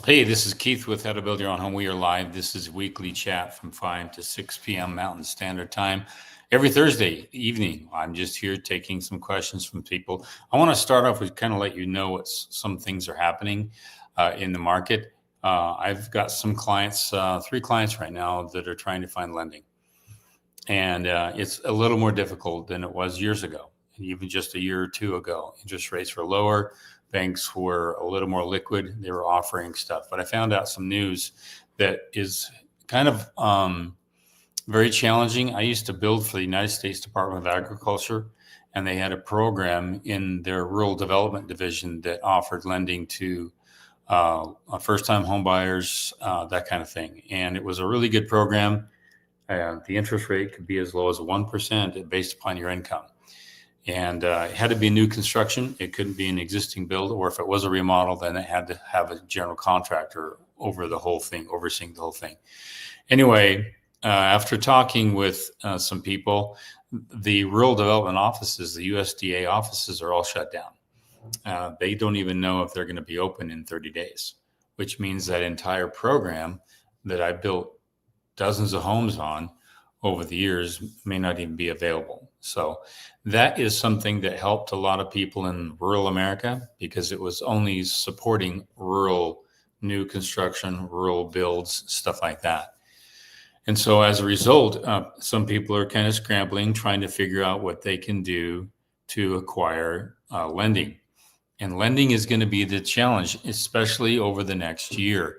Hey, this is Keith with How to Build Your Own Home. We are live. This is weekly chat from 5 to 6 p.m. Mountain Standard Time. Every Thursday evening, I'm just here taking some questions from people. I want to start off with kind of let you know what some things are happening in the market. I've got some clients, 3 clients right now that are trying to find lending. And it's a little more difficult than it was years ago. And even just a year or two ago, interest rates were lower. Banks were a little more liquid. They were offering stuff. But I found out some news that is kind of very challenging. I used to build for the United States Department of Agriculture, and they had a program in their rural development division that offered lending to first-time home buyers, that kind of thing. And it was a really good program. The interest rate could be as low as 1% based upon your income. And it had to be new construction. It couldn't be an existing build, or if it was a remodel, then it had to have a general contractor over the whole thing, overseeing the whole thing. Anyway, after talking with some people, the rural development offices, the USDA offices, are all shut down. They don't even know if they're going to be open in 30 days, which means that entire program that I built dozens of homes on over the years may not even be available. So that is something that helped a lot of people in rural America, because it was only supporting rural new construction, rural builds, stuff like that. And so as a result, some people are kind of scrambling, trying to figure out what they can do to acquire lending. And lending is going to be the challenge, especially over the next year.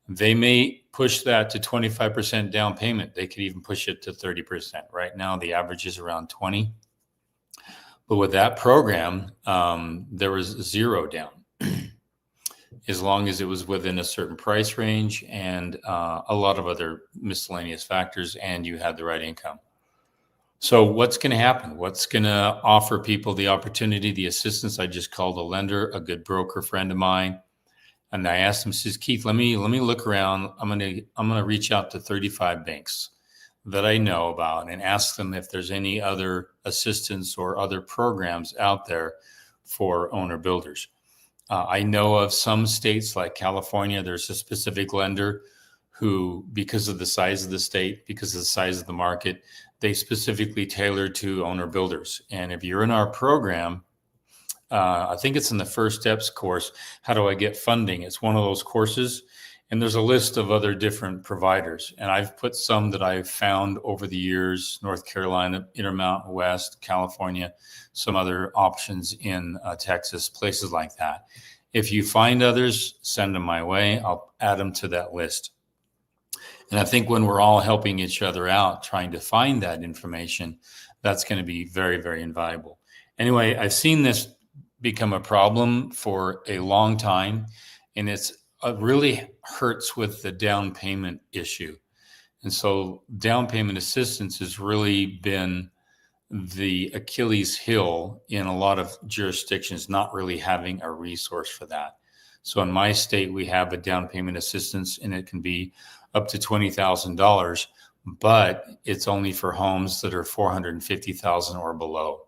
They may push that to 25% down payment. They could even push it to 30%. Right now, the average is around 20. But with that program, there was 0 down, as long as it was within a certain price range and a lot of other miscellaneous factors, and you had the right income. So what's going to happen? What's going to offer people the opportunity, the assistance? I just called a lender, a good broker friend of mine. And I asked him, says, Keith, let me look around. I'm gonna reach out to 35 banks that I know about and ask them if there's any other assistance or other programs out there for owner builders. I know of some states like California, there's a specific lender who, because of the size of the state, because of the size of the market, they specifically tailor to owner builders. And if you're in our program, I think it's in the First Steps course, How Do I Get Funding? It's one of those courses, and there's a list of other different providers. And I've put some that I've found over the years: North Carolina, Intermountain West, California, some other options in Texas, places like that. If you find others, send them my way. I'll add them to that list. And I think when we're all helping each other out, trying to find that information, that's going to be very, very invaluable. Anyway, I've seen this become a problem for a long time, and it's really hurts with the down payment issue. And so down payment assistance has really been the Achilles heel in a lot of jurisdictions, not really having a resource for that. So in my state, we have a down payment assistance, and it can be up to $20,000, but it's only for homes that are $450,000 or below.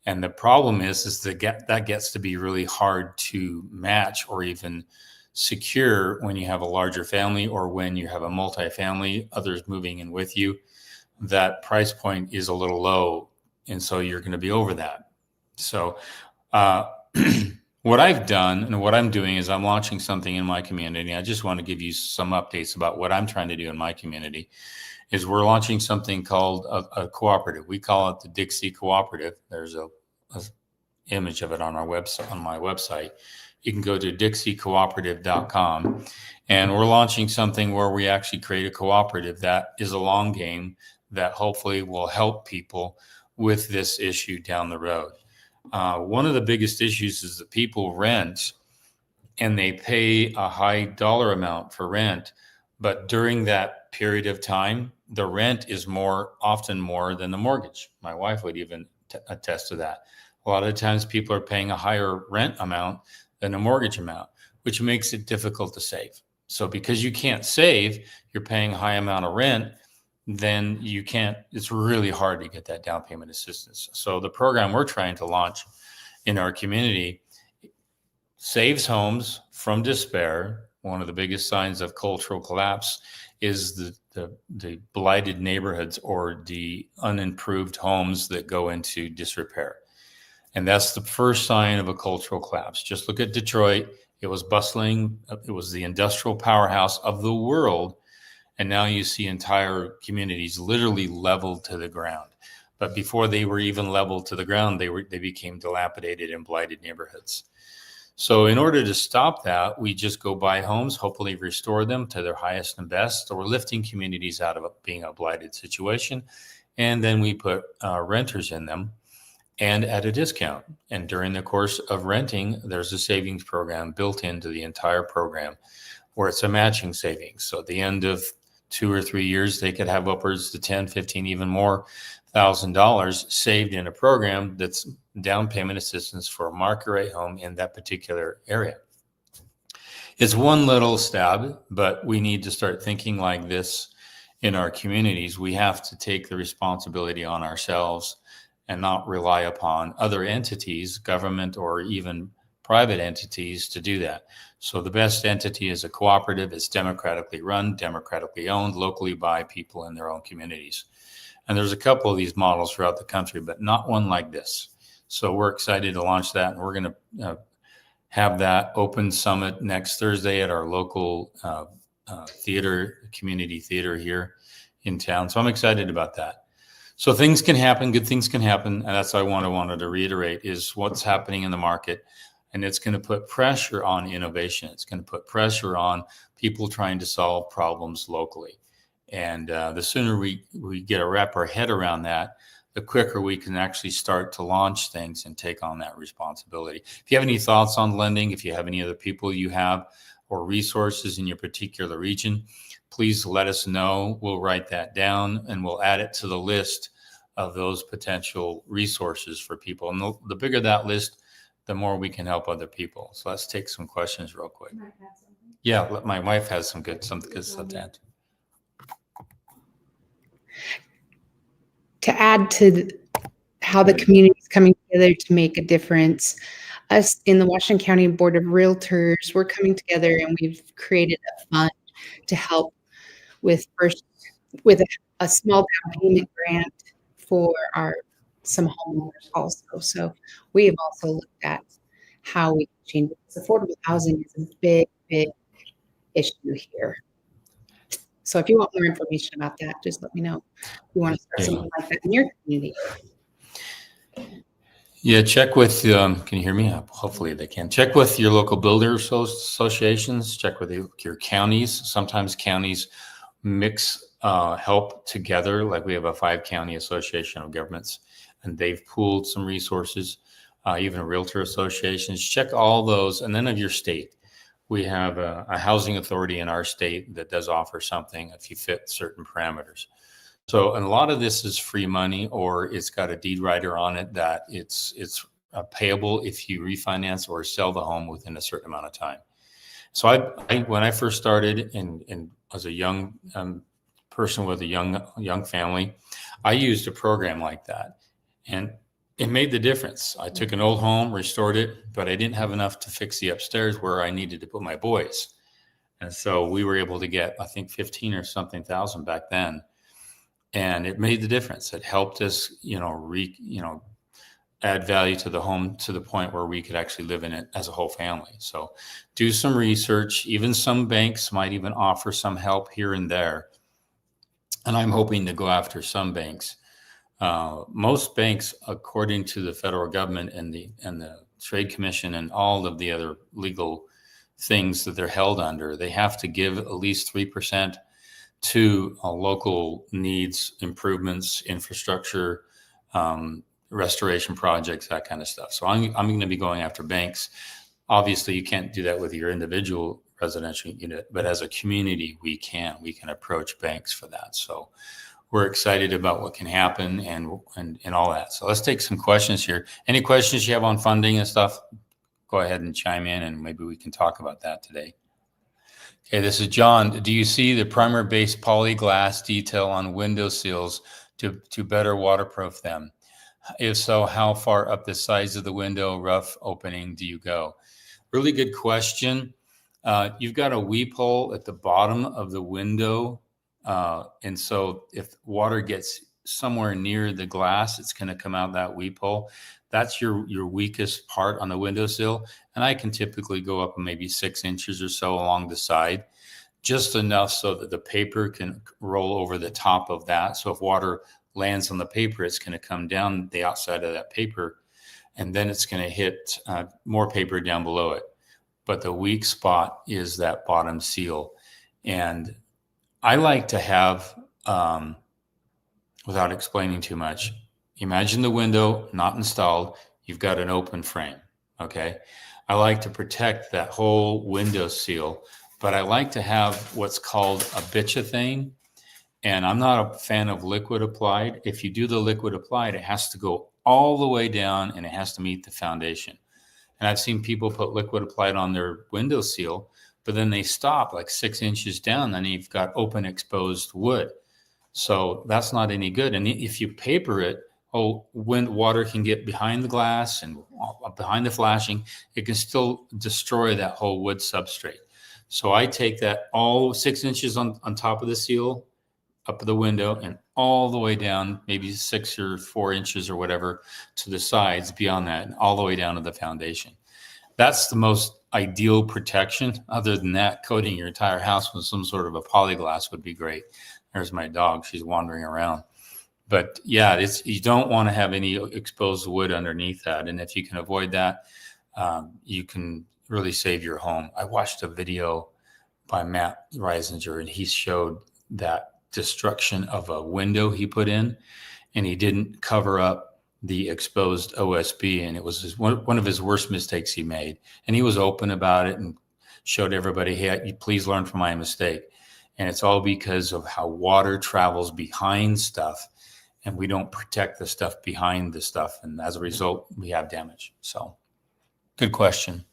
And the problem is that gets to be really hard to match or even secure when you have a larger family, or when you have a multifamily, others moving in with you. That price point is a little low, and so you're going to be over that. So what I've done and what I'm doing is I'm launching something in my community. I just want to give you some updates about what I'm trying to do in my community. Is we're launching something called a cooperative. We call it the Dixie Cooperative. There's a image of it on our website, on my website. You can go to dixiecooperative.com, and we're launching something where we actually create a cooperative that is a long game that hopefully will help people with this issue down the road. One of the biggest issues is that people rent and they pay a high dollar amount for rent, but during that period of time, the rent is often more than the mortgage. My wife would even attest to that. A lot of times people are paying a higher rent amount than a mortgage amount, which makes it difficult to save. So because you can't save, you're paying a high amount of rent, then it's really hard to get that down payment assistance. So the program we're trying to launch in our community saves homes from despair, one of the biggest signs of cultural collapse is the blighted neighborhoods or the unimproved homes that go into disrepair. And that's the first sign of a cultural collapse. Just look at Detroit. It was bustling. It was the industrial powerhouse of the world. And now you see entire communities literally leveled to the ground. But before they were even leveled to the ground, they became dilapidated and blighted neighborhoods. So in order to stop that, we just go buy homes, hopefully restore them to their highest and best. So we're lifting communities out of being a blighted situation. And then we put renters in them and at a discount. And during the course of renting, there's a savings program built into the entire program where it's a matching savings. So at the end of 2 or 3 years, they could have upwards to 10, 15, even more $1,000 saved in a program that's down payment assistance for a market rate home in that particular area. It's one little stab, but we need to start thinking like this in our communities. We have to take the responsibility on ourselves and not rely upon other entities, government or even private entities, to do that. So the best entity is a cooperative. It's democratically run, democratically owned, locally by people in their own communities. And there's a couple of these models throughout the country, but not one like this. So we're excited to launch that, and we're going to have that open summit next Thursday at our local theater, community theater here in town. So I'm excited about that. So things can happen, good things can happen, and that's what I wanted to reiterate is what's happening in the market. And it's going to put pressure on innovation. It's going to put pressure on people trying to solve problems locally. And the sooner we wrap our head around that, the quicker we can actually start to launch things and take on that responsibility. If you have any thoughts on lending, if you have any other people you have or resources in your particular region, please let us know. We'll write that down and we'll add it to the list of those potential resources for people. And the bigger that list, the more we can help other people. So let's take some questions real quick. Yeah, my wife has some good stuff to add. To add to how the community is coming together to make a difference, us in the Washington County Board of Realtors, we're coming together and we've created a fund to help with a small down payment grant for some homeowners also. So we have also looked at how we can change it. Because affordable housing is a big, big issue here. So if you want more information about that, just let me know. If you want to start something like that in your community. Yeah, check with, can you hear me? Hopefully they can. Check with your local builder associations, check with your counties. Sometimes counties mix help together, like we have a 5-county association of governments, and they've pooled some resources, even realtor associations. Check all those, and then of your state. We have a housing authority in our state that does offer something if you fit certain parameters. So, and a lot of this is free money, or it's got a deed rider on it that it's payable if you refinance or sell the home within a certain amount of time. So I when I first started and as a young person with a young family, I used a program like that, and it made the difference. I took an old home, restored it, but I didn't have enough to fix the upstairs where I needed to put my boys. And so we were able to get, I think, 15 or something thousand back then. And it made the difference. It helped us, add value to the home to the point where we could actually live in it as a whole family. So do some research. Even some banks might even offer some help here and there. And I'm hoping to go after some banks. Most banks, according to the federal government and the Trade Commission and all of the other legal things that they're held under, they have to give at least 3% to local needs, improvements, infrastructure, restoration projects, that kind of stuff. So I'm going to be going after banks. Obviously, you can't do that with your individual residential unit, but as a community, we can approach banks for that. So we're excited about what can happen and all that. So let's take some questions here. Any questions you have on funding and stuff, go ahead and chime in and maybe we can talk about that today. Okay, this is John. Do you see the primer-based polyglass detail on window sills to better waterproof them? If so, how far up the size of the window rough opening do you go? Really good question. You've got a weep hole at the bottom of the window. And so if water gets somewhere near the glass, it's going to come out that weep hole. That's your weakest part on the windowsill. And I can typically go up maybe 6 inches or so along the side, just enough so that the paper can roll over the top of that. So if water lands on the paper, it's going to come down the outside of that paper, and then it's going to hit more paper down below it. But the weak spot is that bottom seal. And I like to have, without explaining too much, imagine the window not installed, you've got an open frame, okay? I like to protect that whole window seal, but I like to have what's called a bitchathane. And I'm not a fan of liquid applied. If you do the liquid applied, it has to go all the way down and it has to meet the foundation. And I've seen people put liquid applied on their window seal, but then they stop like 6 inches down, then you've got open exposed wood. So that's not any good. And if you paper it, wind water can get behind the glass and behind the flashing, it can still destroy that whole wood substrate. So I take that all 6 inches on top of the seal, up the window, and all the way down, maybe 6 or 4 inches or whatever to the sides beyond that, and all the way down to the foundation. That's the most ideal protection. Other than that, coating your entire house with some sort of a polyglass would be great. There's my dog. She's wandering around. But yeah, you don't want to have any exposed wood underneath that. And if you can avoid that, you can really save your home. I watched a video by Matt Reisinger, and he showed that destruction of a window he put in, and he didn't cover up the exposed OSB, and it was one of his worst mistakes he made. And he was open about it and showed everybody, hey, please learn from my mistake. And it's all because of how water travels behind stuff, and we don't protect the stuff behind the stuff, and as a result we have damage. So good question.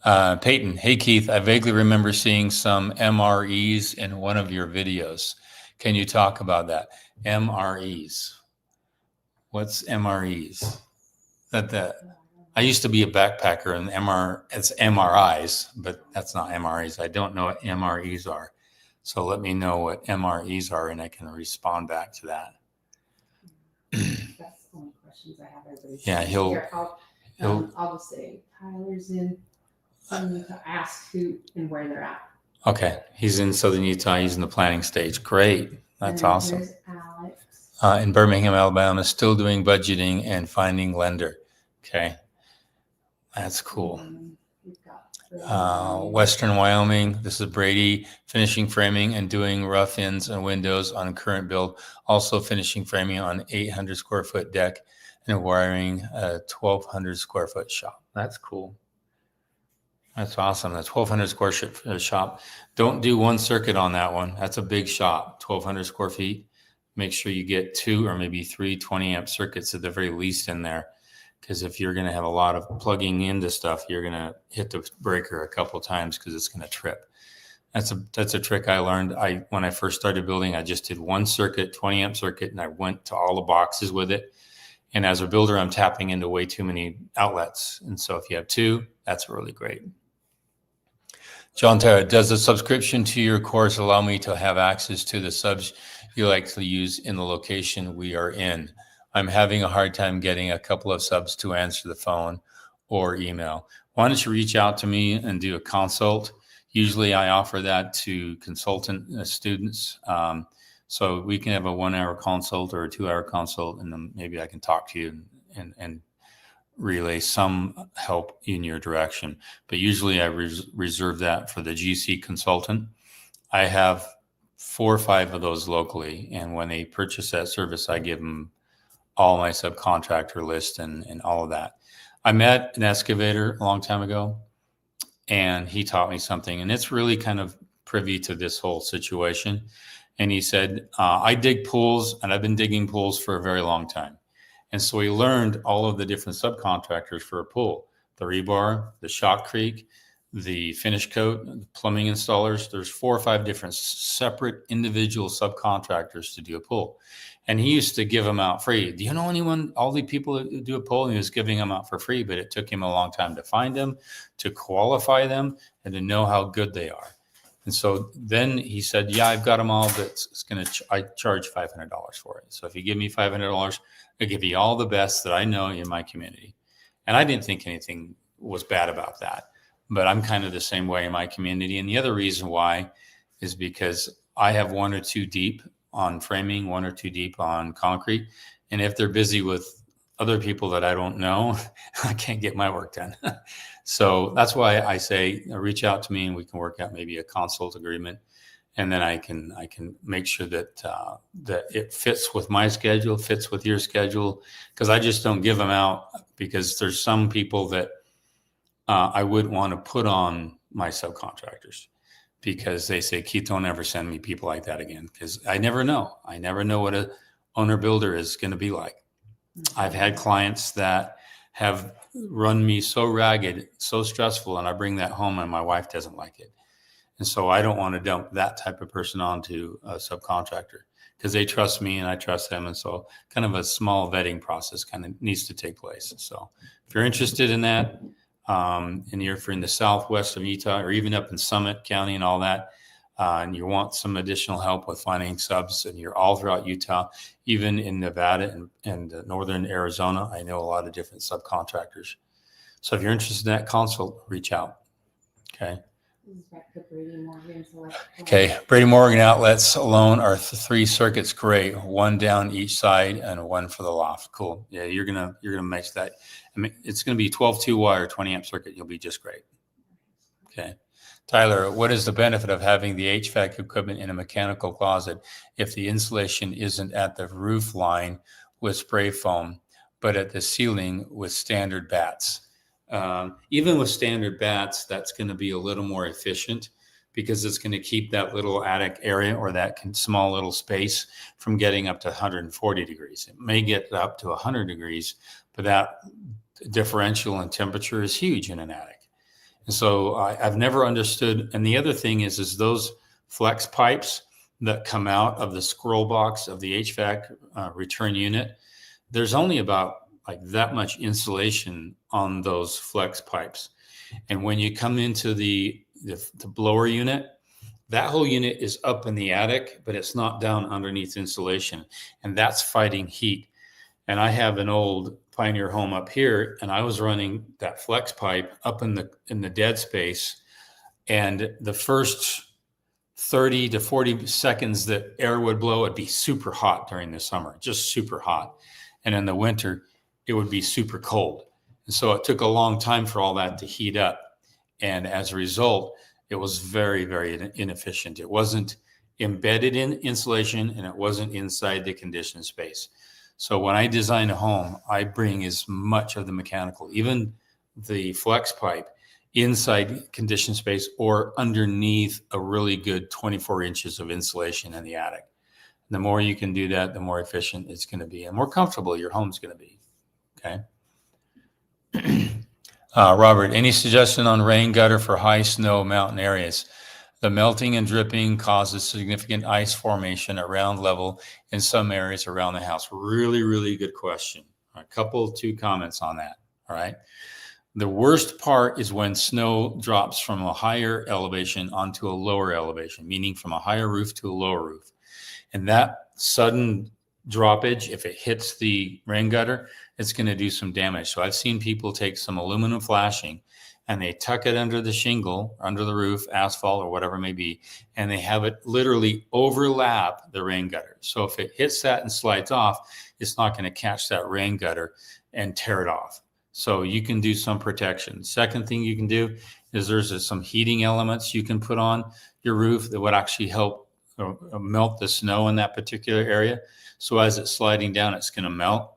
Peyton, hey Keith, I vaguely remember seeing some MREs in one of your videos. Can you talk about that? MREs. What's MREs? I used to be a backpacker, and it's MRIs, but that's not MREs. I don't know what MREs are. So let me know what MREs are, and I can respond back to that. That's the only questions I have. Yeah, I'll just say Tyler's in Southern Utah. Ask who and where they're at. Okay, he's in Southern Utah. He's in the planning stage. Great, that's awesome. There's Alex. In Birmingham, Alabama, still doing budgeting and finding lender. Okay, that's cool. We've got Western Wyoming, this is Brady, finishing framing and doing rough ends and windows on current build, also finishing framing on 800 square foot deck and wiring a 1,200 square foot shop. That's cool. That's awesome. That's 1,200 square foot shop. Don't do one circuit on that one. That's a big shop, 1,200 square feet. Make sure you get 2 or maybe 3 20 amp circuits at the very least in there. Because if you're going to have a lot of plugging into stuff, you're going to hit the breaker a couple of times because it's going to trip. That's a trick I learned. When I first started building, I just did one circuit, 20 amp circuit, and I went to all the boxes with it. And as a builder, I'm tapping into way too many outlets. And so if you have 2, that's really great. John Terra, does the subscription to your course allow me to have access to the subs you like to use in the location we are in? I'm having a hard time getting a couple of subs to answer the phone or email. Why don't you reach out to me and do a consult? Usually I offer that to consultant students. So we can have a 1-hour consult or a 2-hour consult, and then maybe I can talk to you and relay some help in your direction. But usually I reserve that for the GC consultant. I have 4 or 5 of those locally. And when they purchase that service, I give them all my subcontractor list and all of that. I met an excavator a long time ago, and he taught me something, and it's really kind of privy to this whole situation. And he said, I dig pools, and I've been digging pools for a very long time. And so he learned all of the different subcontractors for a pool, the rebar, the shotcrete, the finish coat, the plumbing installers. There's 4 or 5 different separate individual subcontractors to do a pool. And he used to give them out free. Do you know anyone, all the people that do a pool? And he was giving them out for free, but it took him a long time to find them, to qualify them, and to know how good they are. And so then he said, yeah, I've got them all, but it's going to, I charge $500 for it. So if you give me $500, I'll give you all the best that I know in my community. And I didn't think anything was bad about that. But I'm kind of the same way in my community. And the other reason why is because I have 1 or 2 deep on framing, 1 or 2 deep on concrete. And if they're busy with other people that I don't know, I can't get my work done. So that's why I say, reach out to me and we can work out maybe a consult agreement. And then I can make sure that that it fits with my schedule, fits with your schedule, because I just don't give them out because there's some people that I wouldn't want to put on my subcontractors because they say, Keith, don't ever send me people like that again. Because I never know. I never know what a owner builder is going to be like. I've had clients that have run me so ragged, so stressful, and I bring that home and my wife doesn't like it. And so I don't want to dump that type of person onto a subcontractor because they trust me and I trust them. And so kind of a small vetting process kind of needs to take place. So if you're interested in that, and if you're in the southwest of Utah or even up in Summit County and all that, and you want some additional help with finding subs, and you're all throughout Utah, even in Nevada and northern Arizona, I know a lot of different subcontractors. So if you're interested in that consult, reach out. Okay. Okay, Brady Morgan outlets alone are 3 circuits gray, 1 down each side and 1 for the loft. Cool. Yeah, you're gonna make that. I mean, it's gonna be 12-2 wire, 20 amp circuit. You'll be just great. Okay, Tyler, what is the benefit of having the HVAC equipment in a mechanical closet if the insulation isn't at the roof line with spray foam, but at the ceiling with standard bats? Even with standard bats, that's going to be a little more efficient because it's going to keep that little attic area or that small little space from getting up to 140 degrees. It may get up to 100 degrees, but that differential in temperature is huge in an attic. And so I've never understood. And the other thing is those flex pipes that come out of the scroll box of the HVAC return unit, there's only about like that much insulation on those flex pipes. And when you come into the blower unit, that whole unit is up in the attic, but it's not down underneath insulation. And that's fighting heat. And I have an old Pioneer home up here, and I was running that flex pipe up in the dead space. And the first 30 to 40 seconds that air would blow, it'd be super hot during the summer, just super hot. And in the winter, it would be super cold. And so it took a long time for all that to heat up. And as a result, it was very, very inefficient. It wasn't embedded in insulation and it wasn't inside the conditioned space. So when I design a home, I bring as much of the mechanical, even the flex pipe, inside conditioned space or underneath a really good 24 inches of insulation in the attic. The more you can do that, the more efficient it's going to be and more comfortable your home's going to be. Okay. Robert, any suggestion on rain gutter for high snow mountain areas? The melting and dripping causes significant ice formation at ground level in some areas around the house. Really, really good question. A couple, 2 comments on that. All right. The worst part is when snow drops from a higher elevation onto a lower elevation, meaning from a higher roof to a lower roof. And that sudden droppage, if it hits the rain gutter, it's going to do some damage. So I've seen people take some aluminum flashing and they tuck it under the shingle, under the roof, asphalt, or whatever it may be, and they have it literally overlap the rain gutter. So if it hits that and slides off, it's not going to catch that rain gutter and tear it off. So you can do some protection. Second thing you can do is there's some heating elements you can put on your roof that would actually help melt the snow in that particular area. So as it's sliding down, it's going to melt.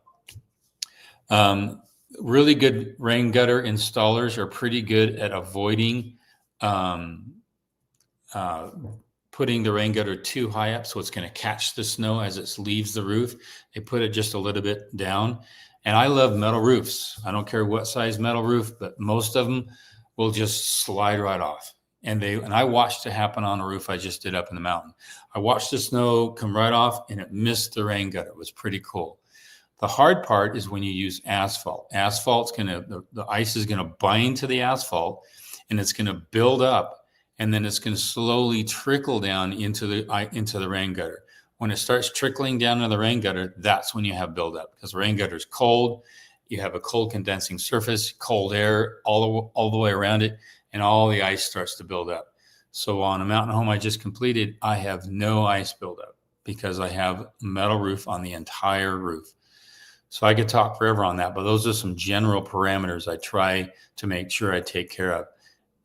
Really good rain gutter installers are pretty good at avoiding putting the rain gutter too high up, so it's going to catch the snow as it leaves the roof. They put it just a little bit down. And I love metal roofs. I don't care what size metal roof, but most of them will just slide right off. And I watched it happen on a roof I just did up in the mountain. I watched the snow come right off and it missed the rain gutter. It was pretty cool. The hard part is when you use asphalt. The ice is gonna bind to the asphalt and it's gonna build up, and then it's gonna slowly trickle down into the rain gutter. When it starts trickling down into the rain gutter, that's when you have buildup, because the rain gutter is cold. You have a cold condensing surface, cold air all the way around it, and all the ice starts to build up. So on a mountain home I just completed, I have no ice buildup because I have metal roof on the entire roof. So I could talk forever on that, but those are some general parameters I try to make sure I take care of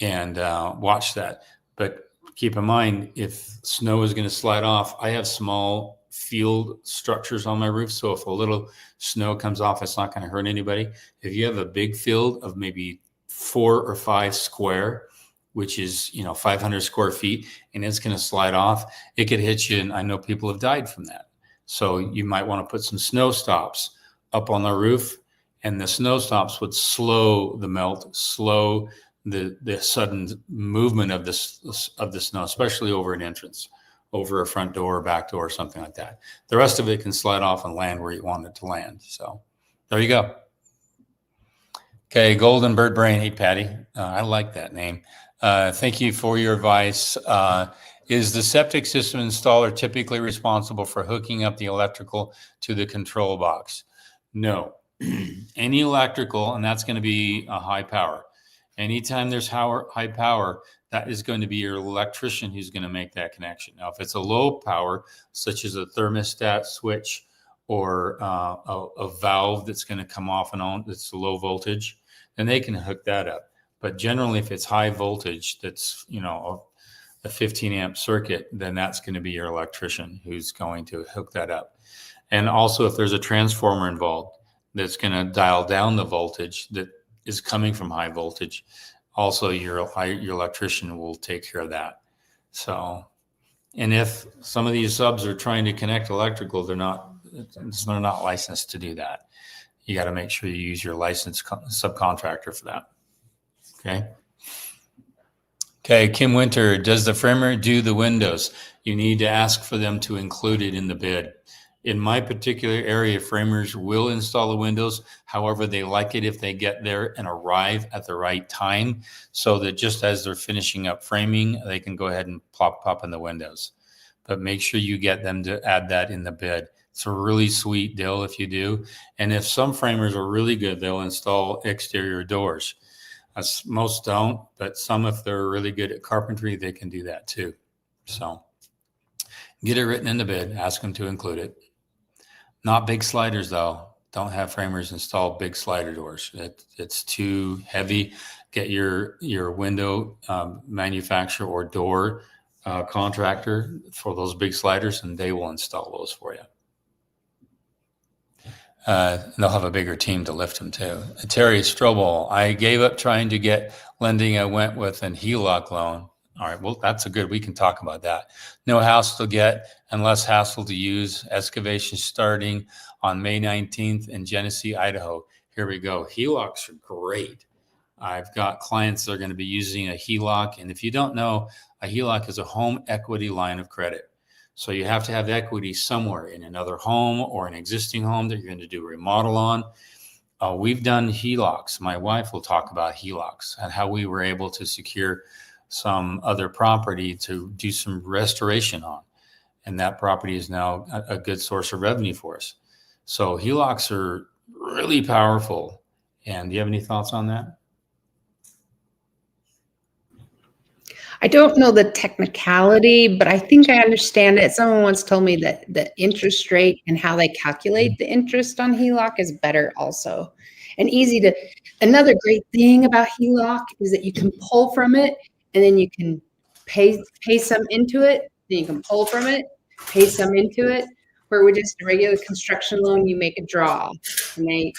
and watch that. But keep in mind, if snow is going to slide off, I have small field structures on my roof. So if a little snow comes off, it's not going to hurt anybody. If you have a big field of maybe 4 or 5 square, which is 500 square feet, and it's going to slide off, it could hit you. And I know people have died from that. So you might want to put some snow stops up on the roof, and the snow stops would slow the melt, slow the sudden movement of the snow, especially over an entrance, over a front door or back door or something like that. The rest of it can slide off and land where you want it to land. So there you go. Okay, Golden Bird Brain. Hey, Patty. I like that name. Thank you for your advice. Is the septic system installer typically responsible for hooking up the electrical to the control box? No. Any electrical, and that's going to be a high power. Anytime there's high power, that is going to be your electrician who's going to make that connection. Now, if it's a low power, such as a thermostat switch or a valve that's going to come off and on, that's low voltage, then they can hook that up. But generally, if it's high voltage, that's a 15 amp circuit, then that's going to be your electrician who's going to hook that up. And also, if there's a transformer involved that's going to dial down the voltage that is coming from high voltage, also your electrician will take care of that. So, and if some of these subs are trying to connect electrical, they're not licensed to do that. You got to make sure you use your licensed subcontractor for that. Okay, Kim Winter, does the framer do the windows? You need to ask for them to include it in the bid. In my particular area, framers will install the windows. However, they like it if they get there and arrive at the right time, so that just as they're finishing up framing, they can go ahead and pop in the windows. But make sure you get them to add that in the bid. It's a really sweet deal if you do. And if some framers are really good, they'll install exterior doors. Most don't, but some, if they're really good at carpentry, they can do that too. So get it written in the bid, ask them to include it. Not big sliders though. Don't have framers install big slider doors. It's too heavy. Get your window manufacturer or door contractor for those big sliders, and they will install those for you. They'll have a bigger team to lift them too. Terry Strobel, I gave up trying to get lending. I went with an HELOC loan. All right, well, that's we can talk about that. No hassle to get and less hassle to use. Excavation starting on May 19th in Genesee, Idaho. Here we go. HELOCs are great. I've got clients that are going to be using a HELOC. And if you don't know, a HELOC is a home equity line of credit. So you have to have equity somewhere in another home or an existing home that you're going to do a remodel on. We've done HELOCs. My wife will talk about HELOCs and how we were able to secure some other property to do some restoration on. And that property is now a good source of revenue for us. So HELOCs are really powerful. And do you have any thoughts on that? I don't know the technicality, but I think I understand it. Someone once told me that the interest rate and how they calculate the interest on HELOC is better also. And easy to, another great thing about HELOC is that you can pull from it and then you can pay some into it, then you can pull from it, pay some into it. Where with just a regular construction loan, you make a draw and they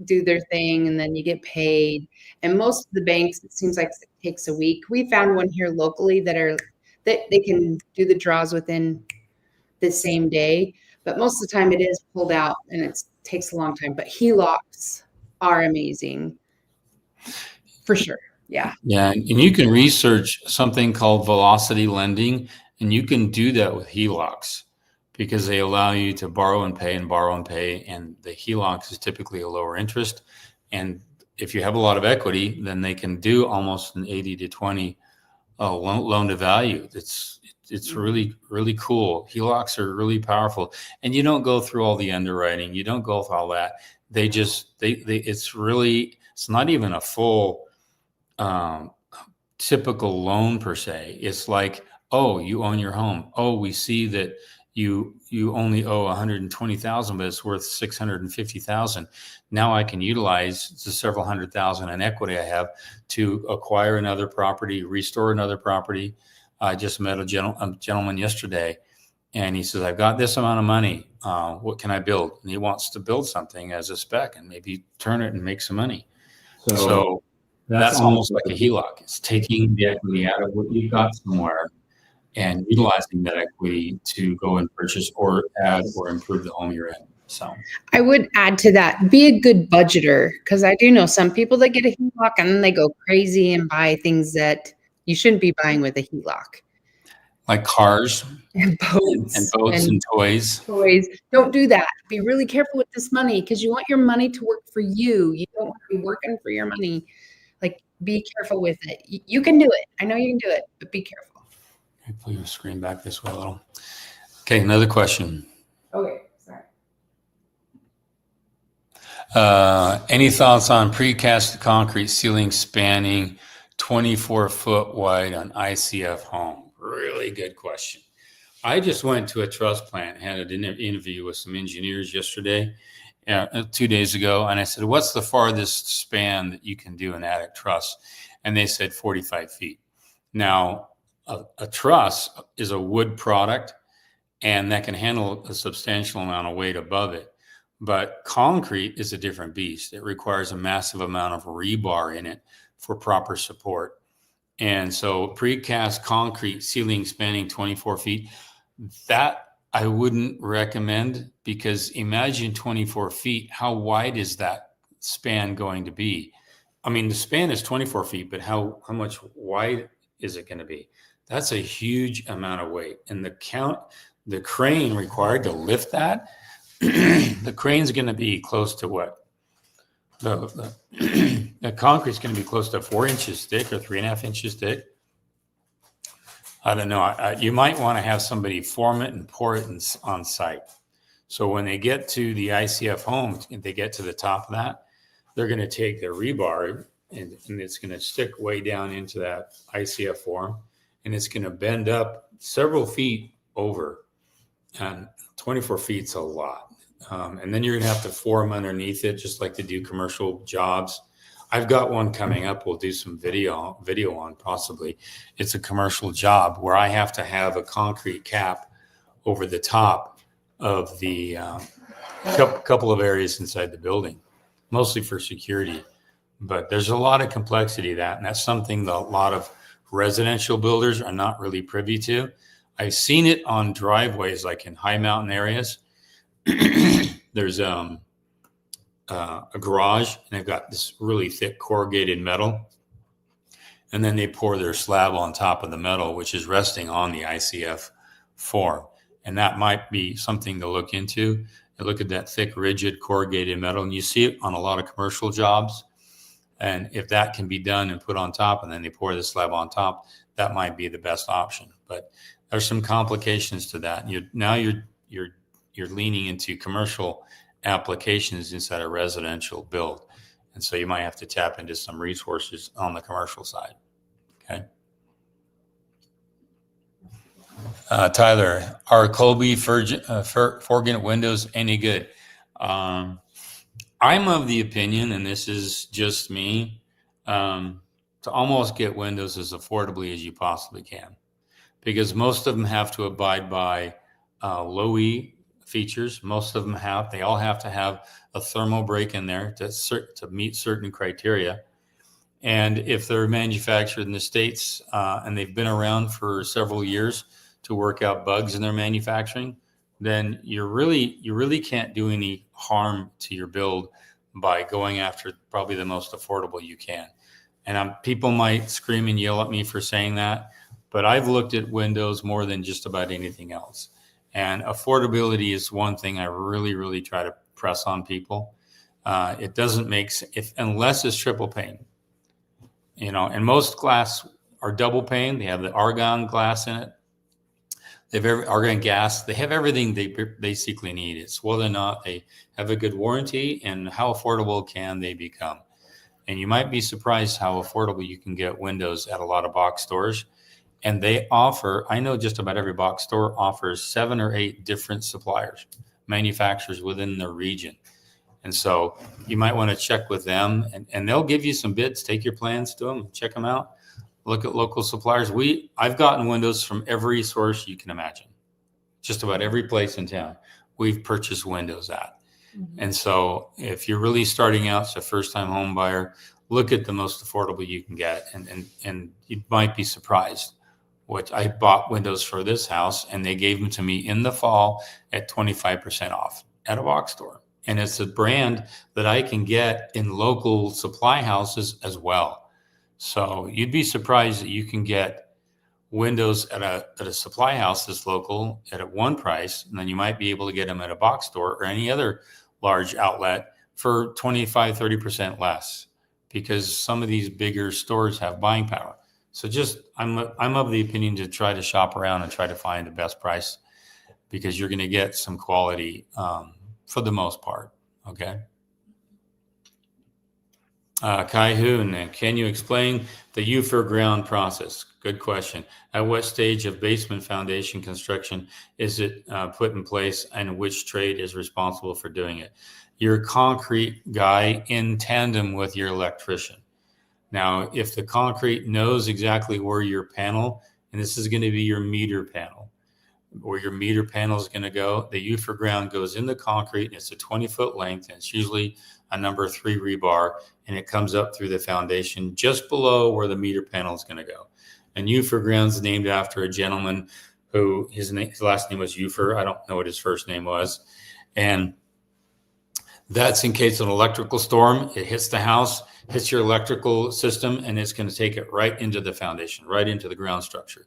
do their thing and then you get paid. And most of the banks, it seems like it takes a week. We found one here locally that they can do the draws within the same day, but most of the time it is pulled out and it takes a long time. But HELOCs are amazing for sure. Yeah. Yeah, and you can research something called velocity lending, and you can do that with HELOCs because they allow you to borrow and pay and borrow and pay, and the HELOCs is typically a lower interest. And if you have a lot of equity, then they can do almost an 80 to 20 loan to value. It's really, really cool. HELOCs are really powerful, and you don't go through all the underwriting. You don't go through all that. It's not even a full typical loan per se. It's like, oh, you own your home. Oh, we see that you only owe 120,000, but it's worth 650,000. Now I can utilize the several hundred thousand in equity I have to acquire another property, restore another property. I just met a gentleman yesterday, and he says, I've got this amount of money. What can I build? And he wants to build something as a spec and maybe turn it and make some money. So that's almost like a HELOC. It's taking the equity out of what you've got somewhere and utilizing that equity to go and purchase or add or improve the home you're in. So I would add to that, be a good budgeter, because I do know some people that get a HELOC and then they go crazy and buy things that you shouldn't be buying with a HELOC. like cars And boats and toys. Don't do that. Be really careful with this money because you want your money to work for you. You don't want to be working for your money. Like, be careful with it. You can do it. I know you can do it, but be careful. Okay, pull your screen back this way a little. Okay, another question. Okay, sorry. Any thoughts on precast concrete ceiling spanning 24-foot wide on ICF home? Really good question. I just went to a truss plant, had an interview with some engineers yesterday, 2 days ago, and I said, what's the farthest span that you can do an attic truss? And they said 45 feet. Now, a truss is a wood product, and that can handle a substantial amount of weight above it. But concrete is a different beast. It requires a massive amount of rebar in it for proper support. And so precast concrete ceiling spanning 24 feet, that I wouldn't recommend, because imagine 24 feet. How wide is that span going to be? I mean, the span is 24 feet, but how much wide is it going to be? That's a huge amount of weight. And the crane required to lift that, the crane's going to be close to what? The concrete's going to be close to 4 inches thick or 3.5 inches thick. I don't know. You might want to have somebody form it and pour it on site. So when they get to the ICF home, and they get to the top of that, they're going to take their rebar and it's going to stick way down into that ICF form, and it's going to bend up several feet over. And 24 feet's a lot. And then you're going to have to form underneath it, just like they do commercial jobs. I've got one coming up. We'll do some video on possibly. It's a commercial job where I have to have a concrete cap over the top of the couple of areas inside the building, mostly for security. But there's a lot of complexity to that, and that's something that a lot of residential builders are not really privy to. I've seen it on driveways, like in high mountain areas. There's a garage, and they've got this really thick corrugated metal, and then they pour their slab on top of the metal, which is resting on the ICF form. And that might be something to look into. And look at that thick, rigid corrugated metal, and you see it on a lot of commercial jobs. And if that can be done and put on top, and then they pour the slab on top, that might be the best option. But there's some complications to that. You're leaning into commercial applications inside a residential build. And so you might have to tap into some resources on the commercial side. Okay. Tyler, are Colby Forgant windows any good? I'm of the opinion, and this is just me, to almost get windows as affordably as you possibly can, because most of them have to abide by low E features. Most of them they all have to have a thermal break in there to meet certain criteria. And if they're manufactured in the States and they've been around for several years to work out bugs in their manufacturing, then you really can't do any harm to your build by going after probably the most affordable you can. And people might scream and yell at me for saying that, but I've looked at windows more than just about anything else. And affordability is one thing I really, really try to press on people. It doesn't make sense unless it's triple pane, and most glass are double pane. They have the argon glass in it. They have argon gas. They have everything they basically need. It's whether or not they have a good warranty and how affordable can they become. And you might be surprised how affordable you can get windows at a lot of box stores. And they offer, I know just about every box store offers 7 or 8 different suppliers, manufacturers within the region. And so you might want to check with them, and they'll give you some bids. Take your plans to them, check them out, look at local suppliers. I've gotten windows from every source you can imagine, just about every place in town we've purchased windows at. And so if you're really starting out as a first-time home buyer, look at the most affordable you can get, and you might be surprised. What I bought windows for this house, and they gave them to me in the fall at 25% off at a box store. And it's a brand that I can get in local supply houses as well. So you'd be surprised that you can get windows at a supply house that's local at one price, and then you might be able to get them at a box store or any other large outlet for 25, 30% less, because some of these bigger stores have buying power. So I'm of the opinion to try to shop around and try to find the best price, because you're going to get some quality for the most part. Okay. Kai Hoon, can you explain the Ufer ground process? Good question. At what stage of basement foundation construction is it put in place, and which trade is responsible for doing it? Your concrete guy in tandem with your electrician. Now, if the concrete knows exactly where your panel, and this is going to be your meter panel, where your meter panel is going to go, the Ufer ground goes in the concrete, and it's a 20-foot length, and it's usually a number 3 rebar, and it comes up through the foundation just below where the meter panel is going to go. And Ufer ground is named after a gentleman who his last name was Ufer. I don't know what his first name was. And that's in case of an electrical storm, it hits the house, hits your electrical system, and it's going to take it right into the foundation, right into the ground structure.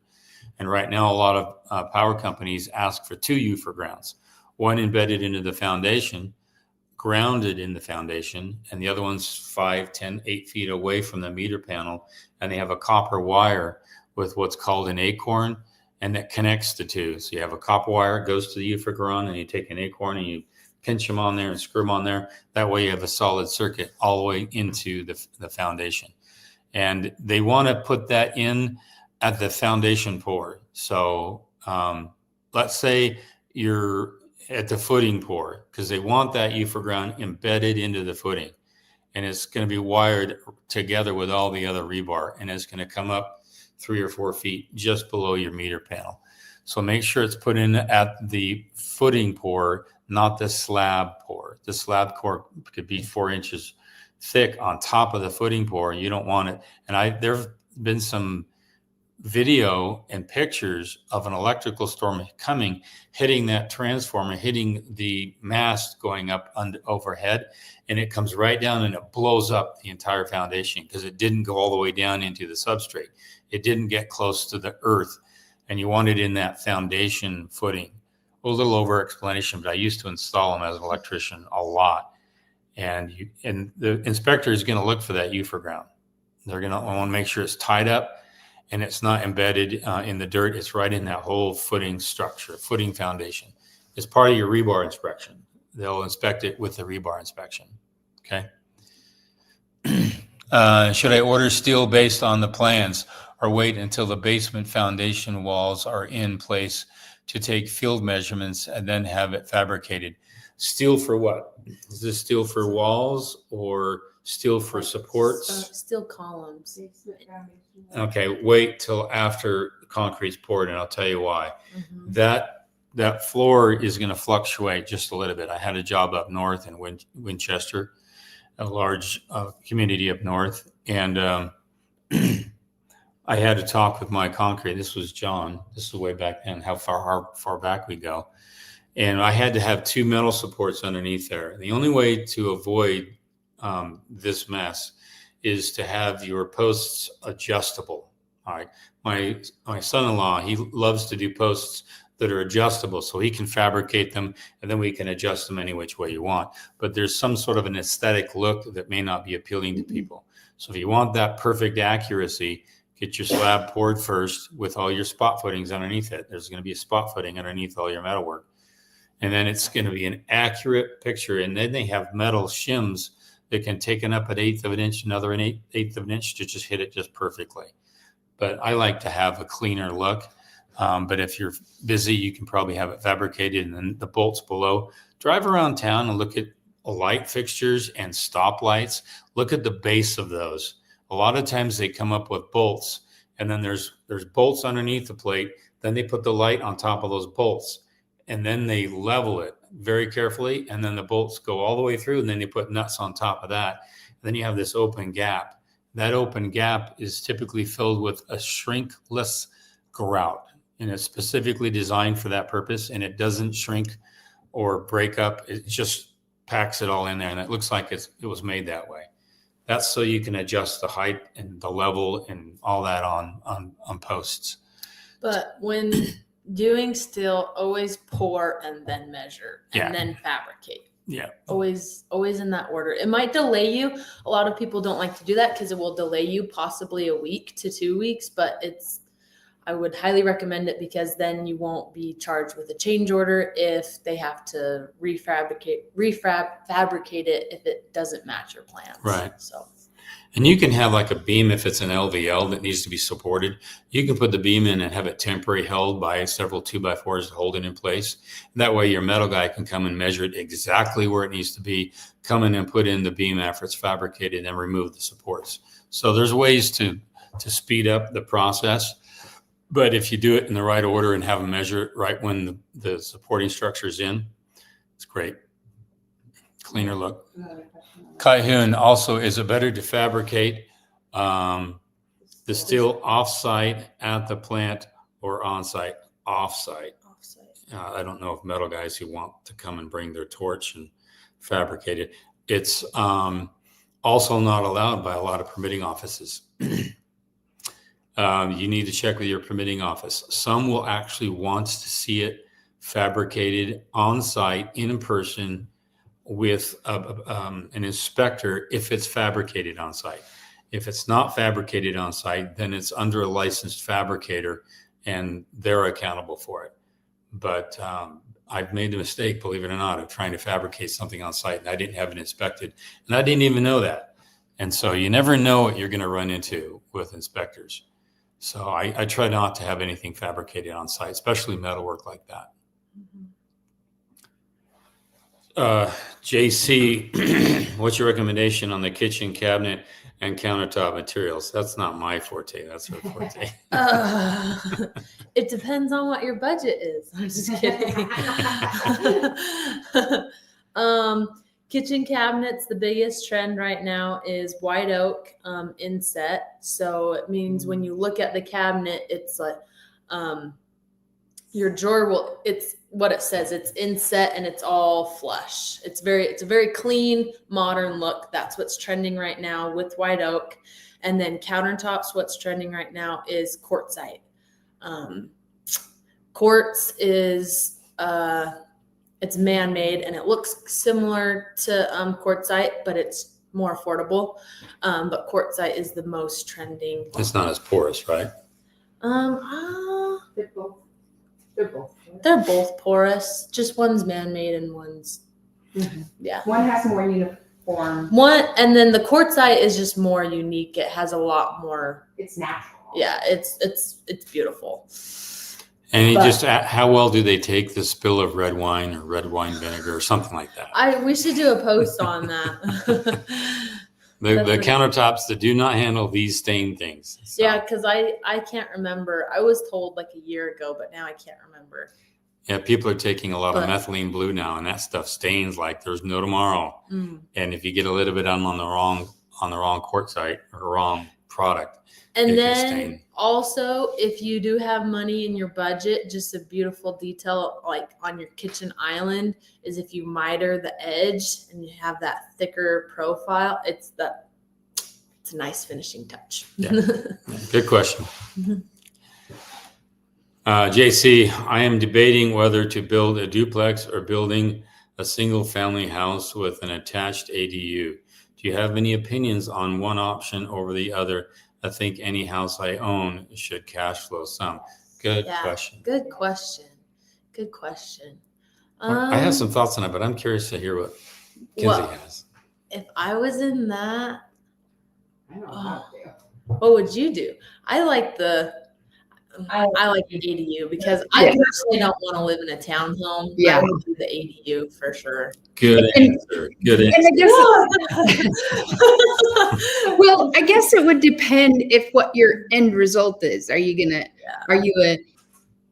And right now, a lot of power companies ask for 2 Ufer grounds, one embedded into the foundation, grounded in the foundation, and the other one's 5, 10, 8 feet away from the meter panel. And they have a copper wire with what's called an acorn, and that connects the two. So you have a copper wire, goes to the Ufer ground, and you take an acorn and you pinch them on there and screw them on there. That way you have a solid circuit all the way into the foundation. And they want to put that in at the foundation pour. So let's say you're at the footing pour, because they want that Ufer ground embedded into the footing. And it's going to be wired together with all the other rebar, and it's going to come up 3 or 4 feet just below your meter panel. So make sure it's put in at the footing pour, not the slab pour. The slab pour could be 4 inches thick on top of the footing pour, and you don't want it. And there've been some video and pictures of an electrical storm coming, hitting that transformer, hitting the mast going up overhead, and it comes right down and it blows up the entire foundation because it didn't go all the way down into the substrate. It didn't get close to the earth, and you want it in that foundation footing. A little over explanation, but I used to install them as an electrician a lot. And the inspector is going to look for that Ufer ground. They're going to want to make sure it's tied up and it's not embedded in the dirt. It's right in that whole footing structure, footing foundation. It's part of your rebar inspection. They'll inspect it with the rebar inspection. Okay. Should I order steel based on the plans, or wait until the basement foundation walls are in place to take field measurements and then have it fabricated? Steel for what? Is this steel for walls or steel for supports? Steel columns. Okay, wait till after concrete's poured, and I'll tell you why. Mm-hmm. That floor is going to fluctuate just a little bit. I had a job up north in Winchester, a large community up north, and I had to talk with my concrete. This was John. This is way back then, how far back we go. And I had to have 2 metal supports underneath there. The only way to avoid this mess is to have your posts adjustable. All right. My son-in-law, he loves to do posts that are adjustable so he can fabricate them and then we can adjust them any which way you want. But there's some sort of an aesthetic look that may not be appealing to people. So if you want that perfect accuracy, get your slab poured first with all your spot footings underneath it. There's going to be a spot footing underneath all your metalwork. And then it's going to be an accurate picture. And then they have metal shims that can take it up an eighth of an inch, another eighth of an inch to just hit it just perfectly. But I like to have a cleaner look. But if you're busy, you can probably have it fabricated and then the bolts below. Drive around town and look at light fixtures and stop lights. Look at the base of those. A lot of times they come up with bolts and then there's bolts underneath the plate. Then they put the light on top of those bolts and then they level it very carefully. And then the bolts go all the way through and then they put nuts on top of that. And then you have this open gap. That open gap is typically filled with a shrinkless grout. And it's specifically designed for that purpose, and it doesn't shrink or break up. It just packs it all in there, and it looks like it was made that way. That's so you can adjust the height and the level and all that on posts. But when doing steel, always pour and then measure and then fabricate. Yeah. Always in that order. It might delay you. A lot of people don't like to do that because it will delay you possibly a week to 2 weeks, but I would highly recommend it because then you won't be charged with a change order if they have to fabricate it if it doesn't match your plans. Right. So, and you can have like a beam if it's an LVL that needs to be supported. You can put the beam in and have it temporary held by several 2x4s to hold it in place. And that way your metal guy can come and measure it exactly where it needs to be, come in and put in the beam after it's fabricated and remove the supports. So there's ways to speed up the process. But if you do it in the right order and have them measure it right when the supporting structure is in, it's great. Cleaner look. Kai-Hoon, also, is it better to fabricate the steel off-site at the plant or on-site? Off-site. I don't know if metal guys who want to come and bring their torch and fabricate it. It's also not allowed by a lot of permitting offices. You need to check with your permitting office. Some will actually want to see it fabricated on site in person with an inspector if it's fabricated on site. If it's not fabricated on site, then it's under a licensed fabricator and they're accountable for it. But I've made the mistake, believe it or not, of trying to fabricate something on site and I didn't have it inspected and I didn't even know that. And so you never know what you're going to run into with inspectors. So I try not to have anything fabricated on site, especially metalwork like that. JC, what's your recommendation on the kitchen cabinet and countertop materials? That's not my forte. That's her forte. It depends on what your budget is. I'm just kidding. Kitchen cabinets, the biggest trend right now is white oak inset. So it means when you look at the cabinet, it's like your drawer it's what it says. It's inset and it's all flush. It's a very clean, modern look. That's what's trending right now with white oak. And then countertops, what's trending right now is quartzite. Quartz is it's man-made and it looks similar to quartzite, but it's more affordable. But quartzite is the most trending. It's not as porous, right? They're both porous. Just one's man-made and one's yeah. One has more uniform. And then the quartzite is just more unique. It has a lot more. It's natural. Yeah, it's beautiful. And how well do they take the spill of red wine or red wine vinegar or something like that? We should do a post on that. The countertops that do not handle these stain things. So. Yeah, because I can't remember. I was told like a year ago, but now I can't remember. Yeah, people are taking a lot of methylene blue now, and that stuff stains like there's no tomorrow. Mm. And if you get a little bit on the wrong quartzite or wrong product, and then also, if you do have money in your budget, just a beautiful detail like on your kitchen island is if you miter the edge and you have that thicker profile. It's a it's a nice finishing touch. Yeah. Good question. Mhm. JC, I am debating whether to build a duplex or building a single family house with an attached ADU. Do you have any opinions on one option over the other? I think any house I own should cash flow some. Good Yeah. question. Good question. Good question. I have some thoughts on it, but I'm curious to hear what Kinsey Well, has. if I was in that, I don't know how to do. what would you do? I like the ADU because I personally don't want to live in a townhome. Yeah. I would do the ADU for sure. Good answer. Good answer. And well, I guess it would depend if what your end result is. Are you gonna?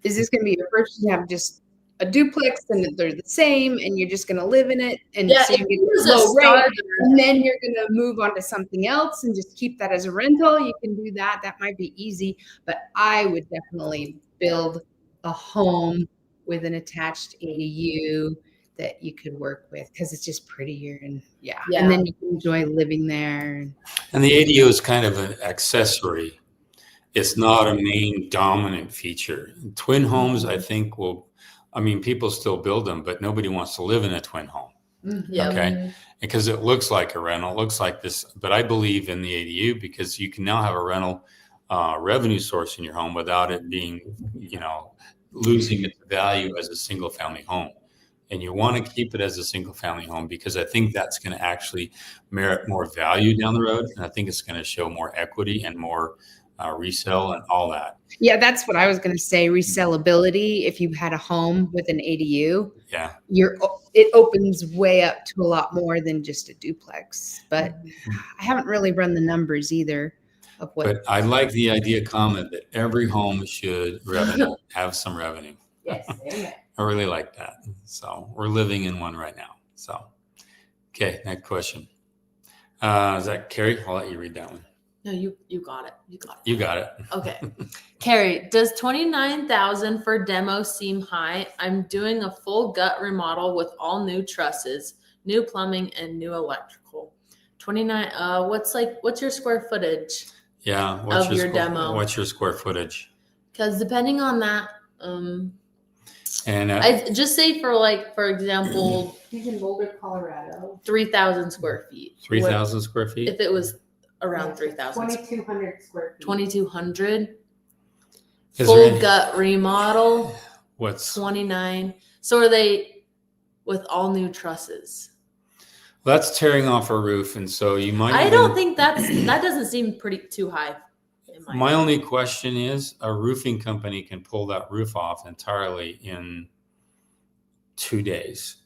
Is this gonna be your first? You have just a duplex and they're the same, and you're just gonna live in it, and Yeah, so if you it get was a a low rate, starter, and then you're gonna move on to something else and just keep that as a rental. You can do that. That might be easy, but I would definitely build a home with an attached ADU that you could work with because it's just prettier and and then you can enjoy living there. And the ADU is kind of an accessory. It's not a main dominant feature. Twin homes, I think, people still build them, but nobody wants to live in a twin home. yeah. Okay. Because it looks like a rental, it looks like this, but I believe in the ADU because you can now have a rental revenue source in your home without it being, losing its value as a single family home. And you want to keep it as a single family home because I think that's going to actually merit more value down the road. And I think it's going to show more equity and more resale and all that. Yeah, that's what I was going to say. Resellability. If you had a home with an ADU, Yeah. It opens way up to a lot more than just a duplex. But I haven't really run the numbers either of what. But I like the idea comment that every home should have some revenue. Yes, amen. I really like that. So we're living in one right now. So, okay, next question. Is that Carrie? I'll let you read that one. No, you got it. You got it. Okay. Carrie, does $29,000 for demo seem high? I'm doing a full gut remodel with all new trusses, new plumbing, and new electrical. 29. What's your square footage? Yeah. Of your demo. What's your square footage? Because depending on that, And I just say for example, He's in Boulder, Colorado. 3,000 square feet. 3,000 square feet. If it was around 3,000. 2,200 square feet. 2,200. Is Full there any- gut remodel. What's 29. So are they with all new trusses? that's tearing off a roof, and so you might. I don't think that doesn't seem too high. In My only question is, a roofing company can pull that roof off entirely in 2 days.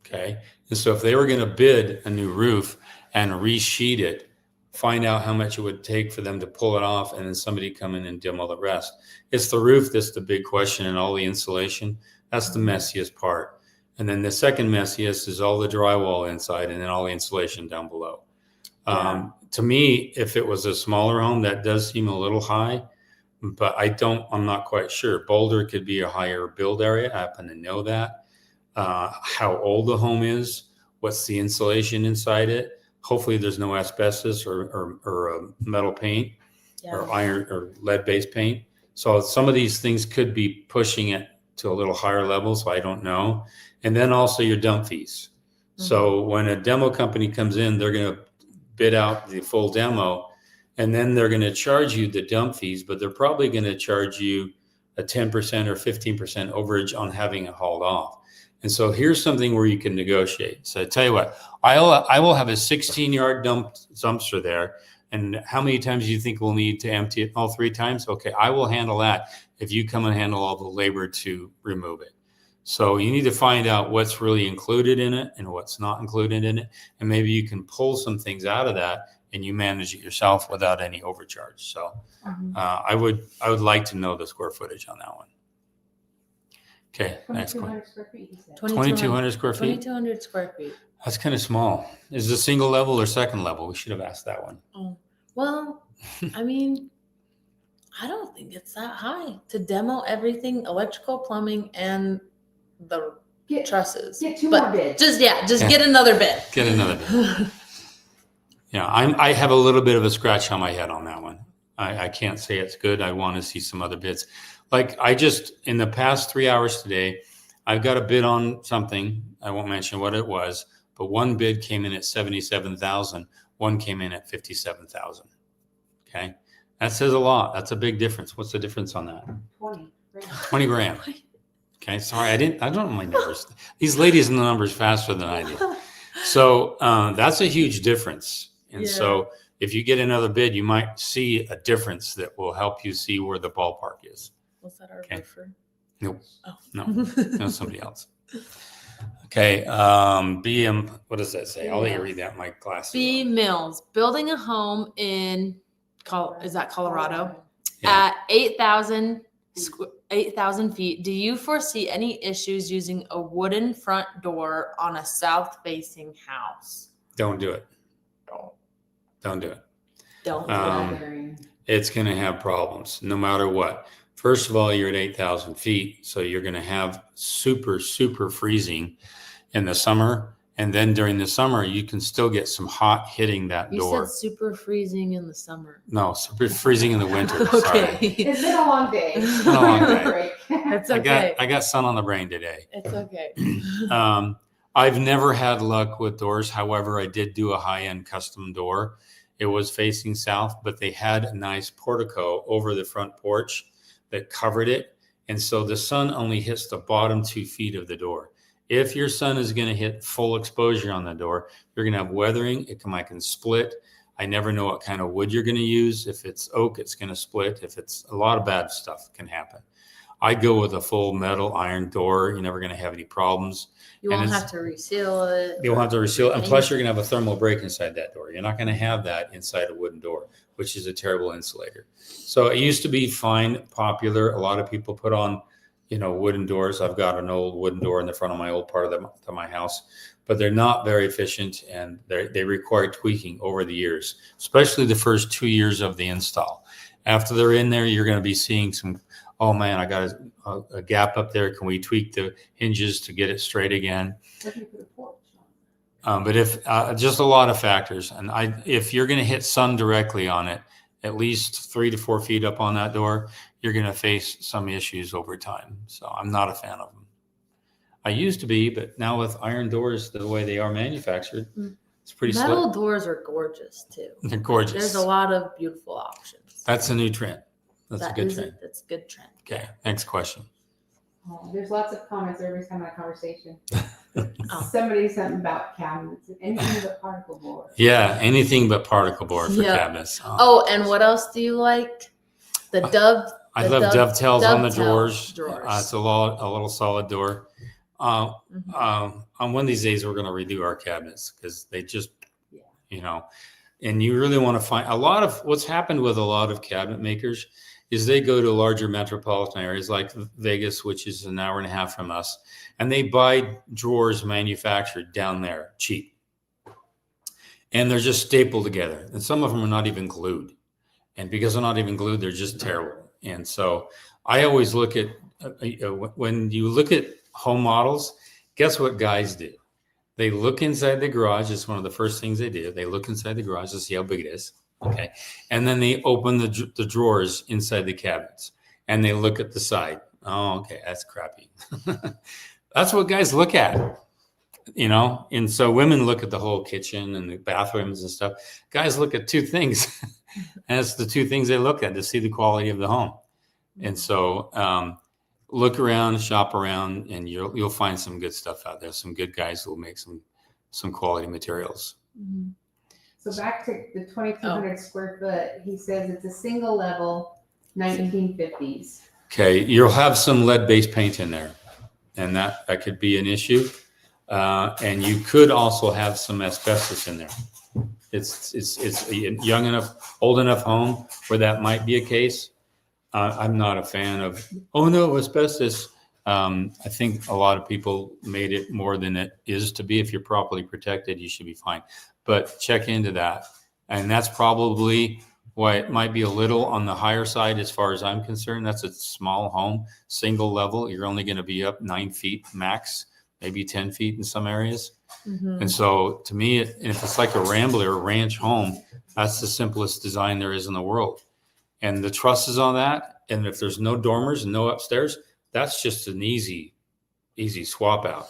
Okay, and so if they were going to bid a new roof and resheet it, find out how much it would take for them to pull it off, and then somebody come in and demo the rest. It's the roof that's the big question, and all the insulation. That's the messiest part. And then the second messiest is all the drywall inside, and then all the insulation down below. Yeah. To me, if it was a smaller home, that does seem a little high, but I'm not quite sure. Boulder could be a higher build area. I happen to know that. How old the home is, what's the insulation inside it. Hopefully there's no asbestos or metal paint or iron or lead-based paint. So some of these things could be pushing it to a little higher level. So I don't know. And then also your dump fees. Mm-hmm. So when a demo company comes in, they're going to bid out the full demo, and then they're going to charge you the dump fees, but they're probably going to charge you a 10% or 15% overage on having it hauled off. And so here's something where you can negotiate. So I tell you what, I will have a 16-yard dumpster there. And how many times do you think we'll need to empty it? All 3 times? Okay, I will handle that if you come and handle all the labor to remove it. So you need to find out what's really included in it and what's not included in it. And maybe you can pull some things out of that and you manage it yourself without any overcharge. So I would like to know the square footage on that one. Okay, next one. 2,200 square feet, he said. 2,200 square feet? 2,200 square feet. That's kind of small. Is it single level or second level? We should have asked that one. Oh, well, I mean, I don't think it's that high to demo everything, electrical, plumbing, and the trusses. Get 2 But more bids. Just get another bid. Get another bid. Yeah, I have a little bit of a scratch on my head on that one. I can't say it's good. I want to see some other bids. Like in the past 3 hours today, I've got a bid on something. I won't mention what it was, but one bid came in at 77,000. One came in at 57,000. Okay. That says a lot. That's a big difference. What's the difference on that? 20. 20 grand. Okay. Sorry. I don't know my numbers. These ladies in the numbers faster than I do. So that's a huge difference. And so if you get another bid, you might see a difference that will help you see where the ballpark is. Was that our Okay. roofer? Nope. Oh. No, that's somebody else. Okay. BM, what does that say? I'll let you read that. My glasses. B on. Mills, building a home in, is that Colorado? Yeah. At 8,000 feet. Do you foresee any issues using a wooden front door on a south-facing house? Don't do it. Don't do it. Don't. It's going to have problems no matter what. First of all, you're at 8,000 feet. So you're going to have super, super freezing in the summer. And then during the summer, you can still get some hot hitting that You door. said super freezing in the summer. No, super freezing in the winter. Okay. Sorry. It's been a long day. It's been a long day. Break. It's okay. I got sun on the brain today. It's okay. I've never had luck with doors. However, I did do a high-end custom door. It was facing south, but they had a nice portico over the front porch that covered it. And so the sun only hits the bottom 2 feet of the door. If your sun is going to hit full exposure on the door, you're going to have weathering. It can split. I never know what kind of wood you're going to use. If it's oak, it's going to split. If it's a lot of bad stuff can happen. I'd go with a full metal iron door. You're never going to have any problems. You won't have to reseal it. You won't have to reseal it. And plus, you're going to have a thermal break inside that door. You're not going to have that inside a wooden door, which is a terrible insulator. So it used to be fine, popular. A lot of people put on, wooden doors. I've got an old wooden door in the front of my old part of my house, but they're not very efficient and they require tweaking over the years, especially the first 2 years of the install. After they're in there, you're going to be seeing some, oh man, I got a gap up there. Can we tweak the hinges to get it straight again? But if just a lot of factors, and if you're going to hit sun directly on it, at least 3 to 4 feet up on that door, you're going to face some issues over time. So I'm not a fan of them. I used to be, but now with iron doors, the way they are manufactured, it's pretty Metal slick. doors are gorgeous too. They're gorgeous. There's a lot of beautiful options. That's a new trend. That's a good trend. That's a good trend. Okay, next question. There's lots of comments every time I have a conversation. Oh. Somebody something about cabinets, anything but particle board. Yeah, anything but particle board for Yeah. cabinets. Oh, and what else do you like? The dove. I love dovetails on the drawers. drawers. It's a little solid door. On one of these days, we're going to redo our cabinets because they just, and you really want to find a lot of what's happened with a lot of cabinet makers is they go to larger metropolitan areas like Vegas, which is an hour and a half from us, and they buy drawers manufactured down there cheap. And they're just stapled together. And some of them are not even glued. And because they're not even glued, they're just terrible. And so I always look at, when you look at home models, guess what guys do? They look inside the garage. It's one of the first things they do. They look inside the garage to see how big it is. Okay. And then they open the drawers inside the cabinets and they look at the side. Oh, okay. That's crappy. That's what guys look at, and so women look at the whole kitchen and the bathrooms and stuff. Guys look at two things and it's the two things they look at to see the quality of the home. And so, look around, shop around, and you'll find some good stuff out there. Some good guys who will make some quality materials. Mm-hmm. So back to the 2,200 square foot, he says it's a single level 1950s. Okay, you'll have some lead-based paint in there, and that could be an issue. And you could also have some asbestos in there. It's a young enough, old enough home where that might be a case. I'm not a fan of, oh no, asbestos. I think a lot of people made it more than it is to be. If you're properly protected, you should be fine. But check into that. And that's probably why it might be a little on the higher side as far as I'm concerned. That's a small home, single level. You're only going to be up 9 feet max. maybe 10 feet in some areas. Mhm. And so to me, if it's like a rambler or ranch home, that's the simplest design there is in the world. And the trusses on that, and if there's no dormers and no upstairs, that's just an easy swap out.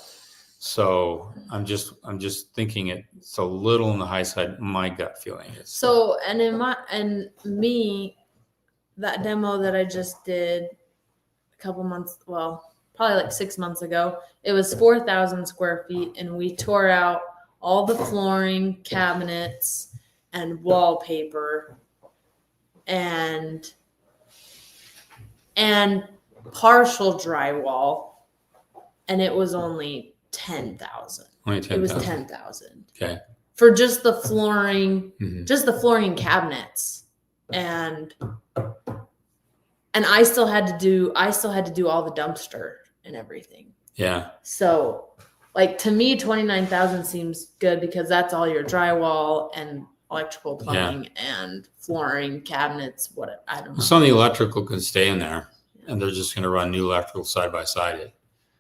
So I'm just thinking it's a little on the high side. My gut feeling is. So, that demo that I just did a couple months, well, probably like 6 months ago, it was 4,000 square feet, and we tore out all the flooring, cabinets, and wallpaper, and partial drywall, and it was only 10,000. Only It was 10,000. 10,000 Okay. for just the flooring, Mhm. just the flooring and cabinets, and I still had to do all the dumpster and everything. Yeah. So, like, to me, 29,000 seems good because that's all your drywall and electrical, plumbing, and flooring, cabinets. What I don't know. Some of the electrical can stay in there, and they're just going to run new electrical side by side it.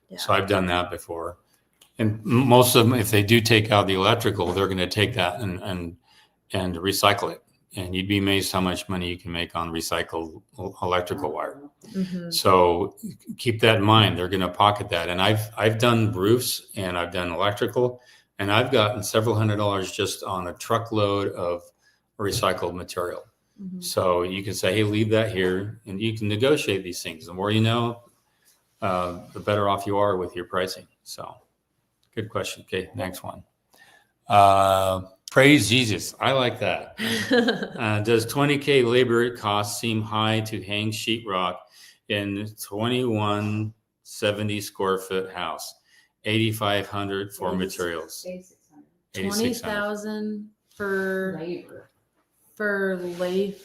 Yeah. So I've done that before. And most of them, if they do take out the electrical, they're going to take that and recycle it. And you'd be amazed how much money you can make on recycled electrical wire. Mhm. So keep that in mind. They're going to pocket that. And I've done roofs and I've done electrical, and I've gotten several $100s just on a truckload of recycled material. Mhm. So you can say, hey, leave that here, and you can negotiate these things. The more you know, the better off you are with your pricing. So good question. Okay, next one. Praise Jesus. I like that. Does 20K labor cost seem high to hang sheetrock in 2170 square foot house? 8,500 for materials. 20,000 for Labor. labor.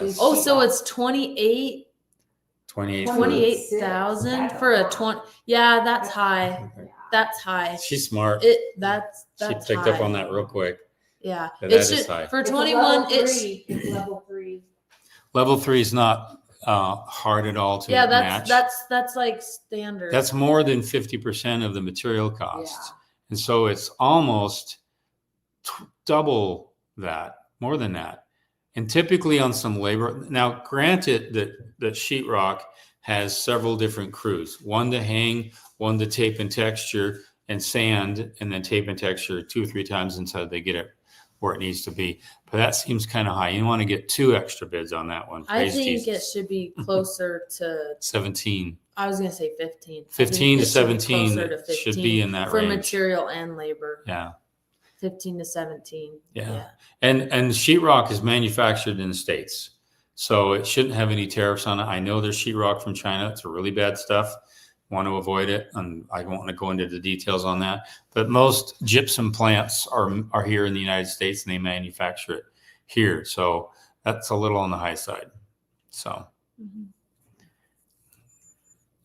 Yes. Oh, so it's 28,000 for a 20. Yeah, that's high. That's high. She's smart. That's She picked high. up on that real quick. Yeah, That it's is just high. for It's a 21. level It's three. It's level 3. Level 3 is not hard at all to yeah. match. That's like standard. That's more than 50% of the material cost. Yeah. And so it's almost double that, more than that. And typically on some labor, now granted that sheetrock has several different crews, one to hang, one to tape and texture and sand, and then tape and texture 2 or 3 times until they get it where it needs to be. But that seems kind of high. You want to get 2 extra bids on that one. I Praise think Jesus. it should be closer to. 17. I was gonna say 15. 15 to I think it should be 17 closer to should be in that for range. material and labor. Yeah. 15 to 17. Yeah. And sheetrock is manufactured in the States, so it shouldn't have any tariffs on it. I know there's sheetrock from China. It's really bad stuff. Want to avoid it, and I don't want to go into the details on that. But most gypsum plants are here in the United States, and they manufacture it here. So that's a little on the high side. So Mhm.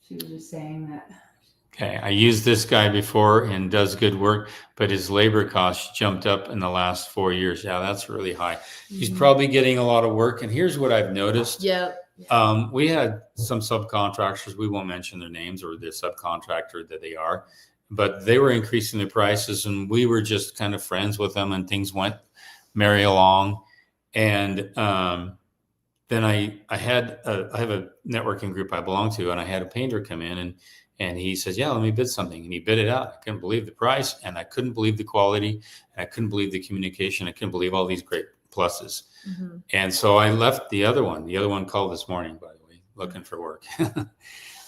She was just saying that. okay, I used this guy before and does good work, but his labor costs jumped up in the last 4 years. Yeah, that's really high. He's Mhm. probably getting a lot of work. And here's what I've noticed. Yeah. We had some subcontractors, we won't mention their names or the subcontractor that they are, but they were increasing their prices, and we were just kind of friends with them, and things went merry along. And then I have a networking group I belong to, and I had a painter come in and he says, yeah, let me bid something. And he bid it out. I couldn't believe the price, and I couldn't believe the quality, and I couldn't believe the communication. I couldn't believe all these great pluses. Mhm. And so I left the other one. The other one called this morning, by the way, looking for work.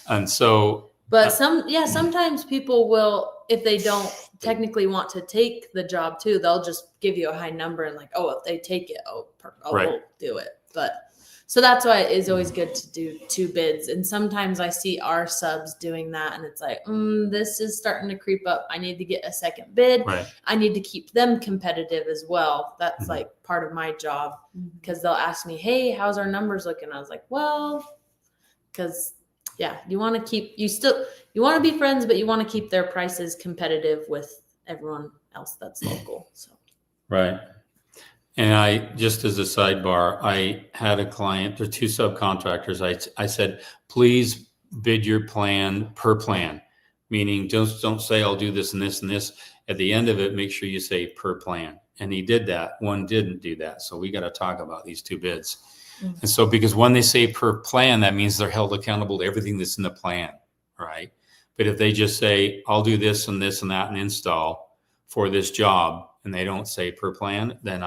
And so, But sometimes people will, if they don't technically want to take the job too, they'll just give you a high number and like, oh, if they take it, Right. we'll do it. But so that's why it is always good to do 2 bids. And sometimes I see our subs doing that, and it's like, this is starting to creep up. I need to get a second bid. right. I need to keep them competitive as well. That's Mhm. like part of my job, Mhm. because they'll ask me, hey, how's our numbers looking? I was like, well, because you want to keep, you want to be friends, but you want to keep their prices competitive with everyone else that's local. So Right. And I, just as a sidebar, I had a client, there are 2 subcontractors. I said, please bid your plan per plan. meaning don't say I'll do this and this and this. At the end of it, make sure you say per plan. And he did that. One didn't do that. So we got to talk about these two bids. Mhm. And so because when they say per plan, that means they're held accountable to everything that's in the plan, right? But if they just say, I'll do this and this and that and install for this job, and they don't say per plan, then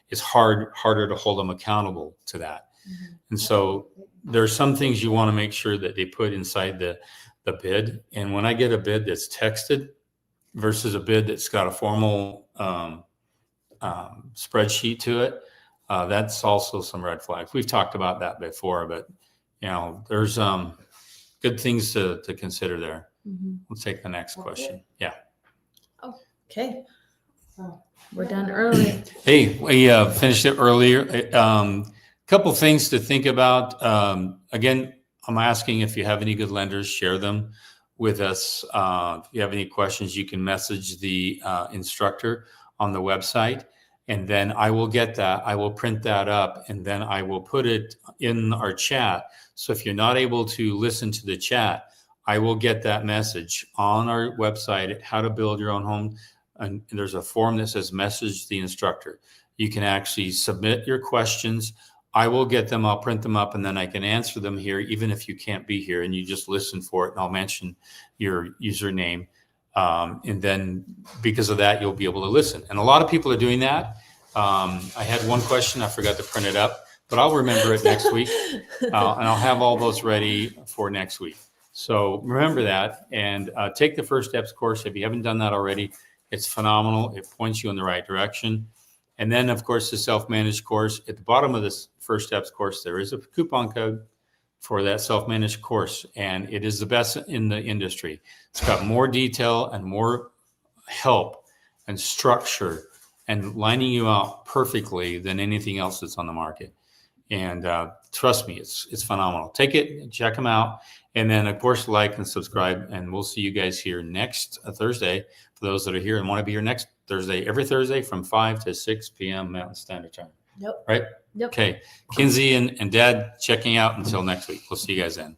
it's harder to hold them accountable to that. Mhm. And so there's some things you want to make sure that they put inside the bid. And when I get a bid that's texted versus a bid that's got a formal spreadsheet to it, that's also some red flags. We've talked about that before, but there's good things to consider there. Mhm. We'll take the next question. Yeah. Okay, So we're done early. Hey, we finished it earlier. Couple things to think about. Again, I'm asking if you have any good lenders, share them with us. If you have any questions, you can message the instructor on the website, and then I will get that. I will print that up, and then I will put it in our chat. So if you're not able to listen to the chat, I will get that message on our website at How to Build Your Own Home. And there's a form that says message the instructor. You can actually submit your questions. I will get them, I'll print them up, and then I can answer them here, even if you can't be here, and you just listen for it, and I'll mention your username. And then because of that, you'll be able to listen. And a lot of people are doing that. I had one question, I forgot to print it up, but I'll remember it next week. And I'll have all those ready for next week. So remember that, and take the First Steps course. If you haven't done that already, it's phenomenal. It points you in the right direction. And then, of course, the self-managed course. At the bottom of this First Steps course, there is a coupon code for that self-managed course, and it is the best in the industry. It's got more detail and more help and structure and lining you out perfectly than anything else that's on the market. And trust me, it's phenomenal. Take it, check them out. And then, of course, like and subscribe. And we'll see you guys here next Thursday. For those that are here and want to be here next Thursday, every Thursday from 5 to 6 p.m. Mountain Standard Time. Yep. Right? Yep. Okay. Kinsey and Dad checking out until next week. We'll see you guys then.